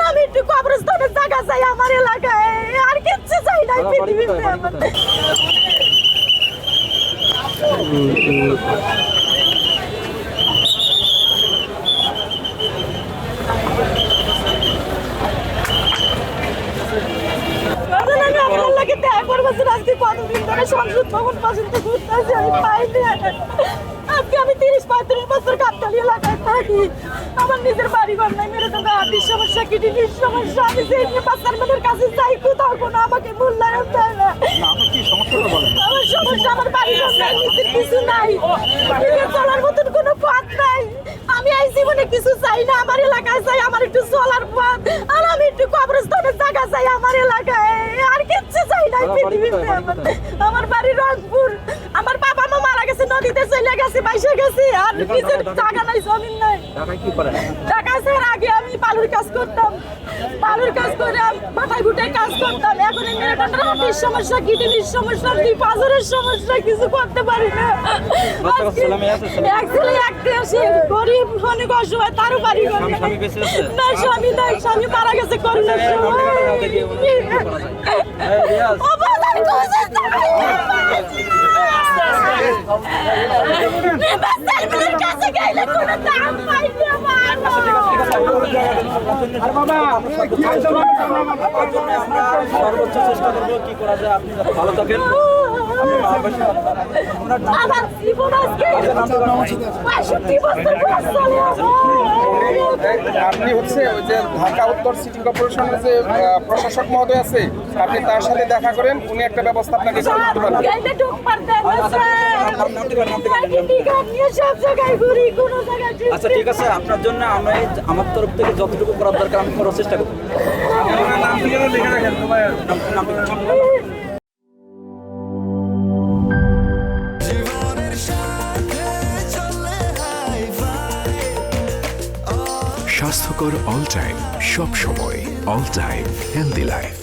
আমি একটু কবরস্থানের জায়গা চাই আমার এলাকায়, আর কিচ্ছু চাই না পৃথিবীতে আমাদের। সংসদ ভবন পর্যন্ত ঘুরতেছি, আমি পাইনি। আজকে আমি 30-35 বছর গাবতলী এলাকায় থাকি, আমার নিজের বাড়ি ঘর নাই, মেরে তো হার্টের সমস্যা, কিডনির সমস্যা। আমি যে বাচ্চার কাছে যাই, কোথাও কোনো আমাকে মূল্যায়ন দেয় না। আমার সমস্যা, আমার বাড়ি ঘর নাই, নিজের কিছু নাই, নিজের চলার মতন কোনো পথ নাই। আমি এই জীবনে কিছু চাই না, আমার এলাকায় চাই আমার একটু চলার পথ, আর আমি একটু কবরস্থানের জায়গা চাই আমার এলাকায়, আর কিচ্ছু চাই না পৃথিবীতে। আমার বাড়ি রংপুর, আমার বাবা মা মারা গেছে, নদীতে চলে গেছে, বাইসে গেছে, আর নিজের টাকা নাই, জমিন নাই। টাকা স্যার আগে আমি বালুর কাজ করতাম, বালুর কাজ করে মাথায় ঘুটে কাজ করতাম। এখন এই মেরুদণ্ডের হাঁটির সমস্যা, কিডনির সমস্যা, পাঁজরের সমস্যা, কিছু করতে পারি না। এক ছেলে একটা সে গরিব, অনেক অসহায়, তারও বাড়ি ঘর নাই। না স্বামী নাই, স্বামী মারা গেছে করোনার সময়। কাছে গেলে কোনো দাম পাইনি আমার। সর্বোচ্চ চেষ্টা করবো কি করা যায়, আপনি ভালো থাকেন। আমার জীবন আজকে 65 বছর বয়স চলে আপনি হচ্ছে ওই যে ঢাকা উত্তর সিটি কর্পোরেশনের যে প্রশাসক মহোদয় আছে, আপনি তার সাথে দেখা করেন, উনি একটা ব্যবস্থা আপনাকে করে দিতে পারবেন। আচ্ছা ঠিক আছে, আপনার জন্য আমরা আমার তরফ থেকে যতটুকু করার দরকার আমি করার চেষ্টা করবো। স্বাস্থ্যকর অল টাইম, সব সময় অল টাইম হেলদি লাইফ।